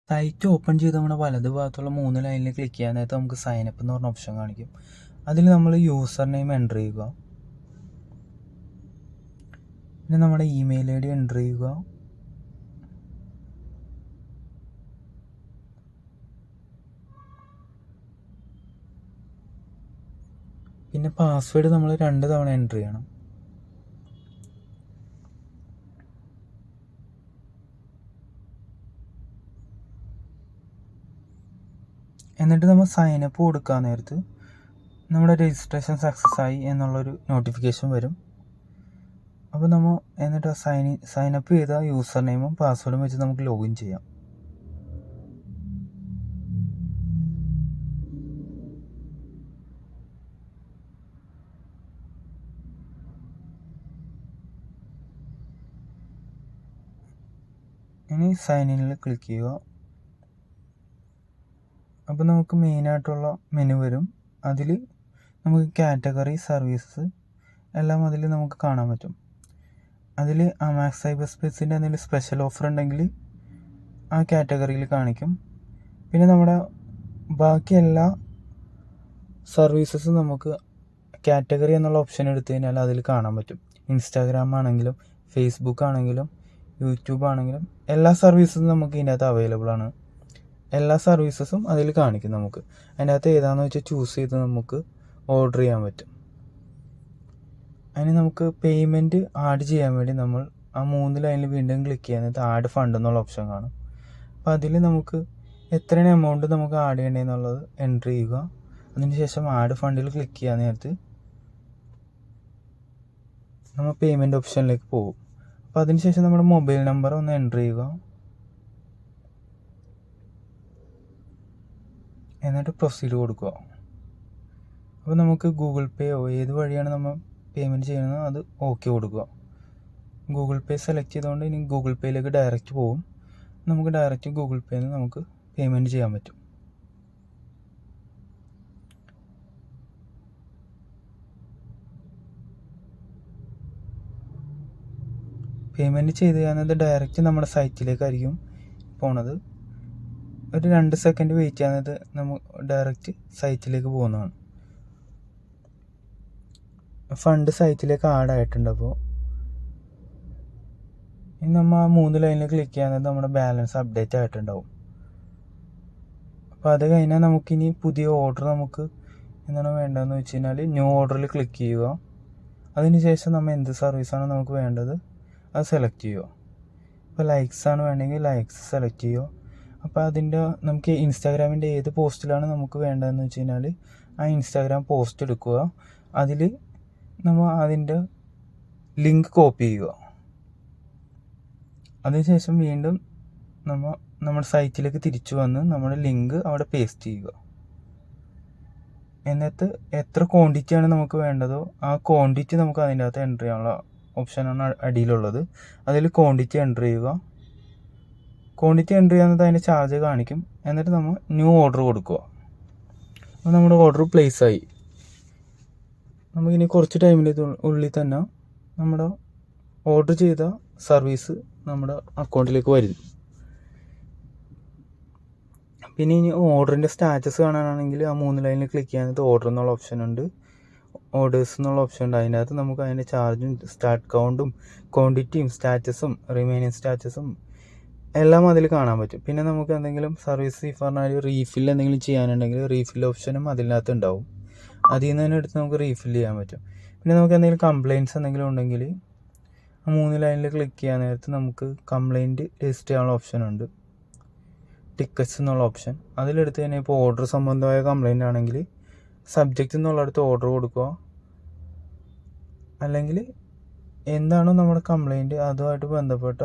Site open ചെയ്ത് നമ്മുടെ വലത് ഭാഗത്തുള്ള 3 ലൈനിൽ ക്ലിക്ക് ചെയ്യാൻ നേരത്ത് നമുക്ക് സൈനപ്പ് എന്ന് പറഞ്ഞ ഓപ്ഷൻ കാണിക്കും. അതിൽ നമ്മൾ യൂസർ നെയിം എൻ്റർ ചെയ്യുക, പിന്നെ നമ്മുടെ ഇമെയിൽ ID എൻ്റർ ചെയ്യുക, പിന്നെ പാസ്വേഡ് നമ്മൾ 2 തവണ എൻ്റർ ചെയ്യണം. എന്നിട്ട് നമ്മൾ സൈനപ്പ് കൊടുക്കാൻ നേരത്ത് നമ്മുടെ രജിസ്ട്രേഷൻ സക്സസ് ആയി എന്നുള്ളൊരു നോട്ടിഫിക്കേഷൻ വരും. അപ്പോൾ നമ്മൾ എന്നിട്ട് സൈനപ്പ് ചെയ്ത യൂസർ നെയിമും പാസ്വേഡും വെച്ച് നമുക്ക് ലോഗിൻ ചെയ്യാം. ഇനി സൈൻ ഇനിൽ ക്ലിക്ക് ചെയ്യുക. അപ്പോൾ നമുക്ക് മെയിനായിട്ടുള്ള മെനു വരും. അതിൽ നമുക്ക് കാറ്റഗറി, സർവീസസ് എല്ലാം അതിൽ നമുക്ക് കാണാൻ പറ്റും. അതിൽ അമാക്സ് സൈബർസ്പേസിൻ്റെ എന്തെങ്കിലും സ്പെഷ്യൽ ഓഫർ ഉണ്ടെങ്കിൽ ആ കാറ്റഗറിയിൽ കാണിക്കും. പിന്നെ നമ്മുടെ ബാക്കി എല്ലാ സർവീസസും നമുക്ക് കാറ്റഗറി എന്നുള്ള ഓപ്ഷൻ എടുത്തു കഴിഞ്ഞാൽ അതിൽ കാണാൻ പറ്റും. ഇൻസ്റ്റാഗ്രാം ആണെങ്കിലും ഫേസ്ബുക്ക് ആണെങ്കിലും യൂട്യൂബ് ആണെങ്കിലും എല്ലാ സർവീസസും നമുക്ക് ഇതിനകത്ത് അവൈലബിൾ ആണ്. എല്ലാ സർവീസസും അതിൽ കാണിക്കും. നമുക്ക് അതിനകത്ത് ഏതാണെന്ന് വെച്ചാൽ ചൂസ് ചെയ്ത് നമുക്ക് ഓർഡർ ചെയ്യാൻ പറ്റും. അതിന് നമുക്ക് പേയ്മെൻറ്റ് ആഡ് ചെയ്യാൻ വേണ്ടി നമ്മൾ ആ 3 ലൈനിൽ വീണ്ടും ക്ലിക്ക് ചെയ്യുന്നത് ആഡ് ഫണ്ട് എന്നുള്ള ഓപ്ഷൻ കാണും. അപ്പോൾ അതിൽ നമുക്ക് എത്രയാണ് എമൗണ്ട് നമുക്ക് ആഡ് ചെയ്യേണ്ടതെന്നുള്ളത് എൻട്രി ചെയ്യുക. അതിനുശേഷം ആഡ് ഫണ്ടിൽ ക്ലിക്ക് ചെയ്യാൻ നേരത്ത് നമ്മൾ പേയ്മെൻറ്റ് ഓപ്ഷനിലേക്ക് പോകും. അപ്പോൾ അതിനുശേഷം നമ്മുടെ മൊബൈൽ നമ്പർ ഒന്ന് എൻട്രി ചെയ്യുക. എന്നിട്ട് പ്രൊസീഡ് കൊടുക്കുക. അപ്പോൾ നമുക്ക് ഗൂഗിൾ പേയോ ഏത് വഴിയാണ് നമ്മൾ പേയ്മെൻറ്റ് ചെയ്യുന്നത് അത് ഓക്കെ കൊടുക്കുക. ഗൂഗിൾ പേ സെലക്ട് ചെയ്തുകൊണ്ട് ഇനി ഗൂഗിൾ പേയിലേക്ക് ഡയറക്റ്റ് പോകും. നമുക്ക് ഡയറക്റ്റ് ഗൂഗിൾ പേയിൽ നിന്ന് നമുക്ക് പേയ്മെൻറ്റ് ചെയ്യാൻ പറ്റും. പേയ്മെൻറ്റ് ചെയ്ത് കഴിഞ്ഞാൽ ഡയറക്റ്റ് നമ്മുടെ സൈറ്റിലേക്കായിരിക്കും പോണത്. ഒരു 2 സെക്കൻഡ് വെയിറ്റ് ചെയ്യാന്നത് നമ്മൾ ഡയറക്റ്റ് സൈറ്റിലേക്ക് പോകുന്നതാണ്. ഫണ്ട് സൈറ്റിലേക്ക് ആഡ് ആയിട്ടുണ്ട്. അപ്പോൾ ഇനി നമ്മൾ ആ 3 ലൈനിൽ ക്ലിക്ക് ചെയ്യാന്നത് നമ്മുടെ ബാലൻസ് അപ്ഡേറ്റ് ആയിട്ടുണ്ടാവും. അപ്പോൾ അത് കഴിഞ്ഞാൽ നമുക്കിനി പുതിയ ഓർഡർ നമുക്ക് എന്താണ് വേണ്ടതെന്ന് വെച്ച് കഴിഞ്ഞാൽ ന്യൂ ഓർഡറിൽ ക്ലിക്ക് ചെയ്യുക. അതിനുശേഷം നമ്മൾ എന്ത് സർവീസാണ് നമുക്ക് വേണ്ടത് അത് സെലക്ട് ചെയ്യുക. ഇപ്പോൾ ലൈക്സ് ആണ് വേണമെങ്കിൽ ലൈക്സ് സെലക്ട് ചെയ്യുക. അപ്പോൾ അതിൻ്റെ നമുക്ക് ഇൻസ്റ്റാഗ്രാമിൻ്റെ ഏത് പോസ്റ്റിലാണ് നമുക്ക് വേണ്ടതെന്ന് വെച്ച് കഴിഞ്ഞാൽ ആ ഇൻസ്റ്റാഗ്രാം പോസ്റ്റ് എടുക്കുക. അതിൽ നമ്മൾ അതിൻ്റെ ലിങ്ക് കോപ്പി ചെയ്യുക. അതിനുശേഷം വീണ്ടും നമ്മുടെ സൈറ്റിലേക്ക് തിരിച്ചു വന്ന് നമ്മുടെ ലിങ്ക് അവിടെ പേസ്റ്റ് ചെയ്യുക. എന്നിട്ട് എത്ര ക്വാണ്ടിറ്റിയാണ് നമുക്ക് വേണ്ടതോ ആ ക്വാണ്ടിറ്റി നമുക്ക് അതിൻ്റെ അകത്ത് എൻ്റർ ചെയ്യാനുള്ള ഓപ്ഷനാണ് അടിയിലുള്ളത്. അതിൽ ക്വാണ്ടിറ്റി എൻ്റർ ചെയ്യുക. ക്വാണ്ടിറ്റി എൻ്റർ ചെയ്യാന്നത് അതിൻ്റെ ചാർജ് കാണിക്കും. എന്നിട്ട് നമ്മൾ ന്യൂ ഓർഡർ കൊടുക്കുക. അപ്പോൾ നമ്മുടെ ഓർഡർ പ്ലേസ് ആയി. നമുക്കിനി കുറച്ച് ഉള്ളിൽ തന്നെ നമ്മുടെ ഓർഡർ ചെയ്ത സർവീസ് നമ്മുടെ അക്കൗണ്ടിലേക്ക് വരും. പിന്നെ ഇനി ഓർഡറിൻ്റെ സ്റ്റാറ്റസ് കാണാനാണെങ്കിൽ ആ 3 ലൈനിൽ ക്ലിക്ക് ചെയ്യാനത് ഓർഡർ എന്നുള്ള ഓപ്ഷൻ ഉണ്ട്, ഓർഡേഴ്സ് എന്നുള്ള ഓപ്ഷൻ ഉണ്ട്. അതിനകത്ത് നമുക്ക് അതിൻ്റെ ചാർജും സ്റ്റാർട്ട് കൗണ്ടും ക്വാണ്ടിറ്റിയും സ്റ്റാറ്റസും റിമൈനിങ് സ്റ്റാറ്റസും എല്ലാം അതിൽ കാണാൻ പറ്റും. പിന്നെ നമുക്ക് എന്തെങ്കിലും സർവീസ് ഈ പറഞ്ഞാൽ റീഫിൽ എന്തെങ്കിലും ചെയ്യാനുണ്ടെങ്കിൽ റീഫിൽ ഓപ്ഷനും അതിനകത്ത് ഉണ്ടാവും. അതിൽ നിന്ന് തന്നെ എടുത്ത് നമുക്ക് റീഫിൽ ചെയ്യാൻ പറ്റും. പിന്നെ നമുക്ക് എന്തെങ്കിലും കംപ്ലയിൻറ്റ്സ് എന്തെങ്കിലും ഉണ്ടെങ്കിൽ ആ 3 ലൈനിൽ ക്ലിക്ക് ചെയ്യാൻ നേരത്ത് നമുക്ക് കംപ്ലയിൻറ്റ് രജിസ്റ്റർ ചെയ്യാനുള്ള ഓപ്ഷൻ ഉണ്ട്, ടിക്കറ്റ്സ് എന്നുള്ള ഓപ്ഷൻ. അതിലെടുത്ത് തന്നെ ഇപ്പോൾ ഓർഡർ സംബന്ധമായ കംപ്ലയിൻ്റ് ആണെങ്കിൽ സബ്ജക്റ്റ് എന്നുള്ളടത്ത് ഓർഡർ കൊടുക്കുക. അല്ലെങ്കിൽ എന്താണോ നമ്മുടെ കംപ്ലയിൻറ്റ് അതുമായിട്ട് ബന്ധപ്പെട്ട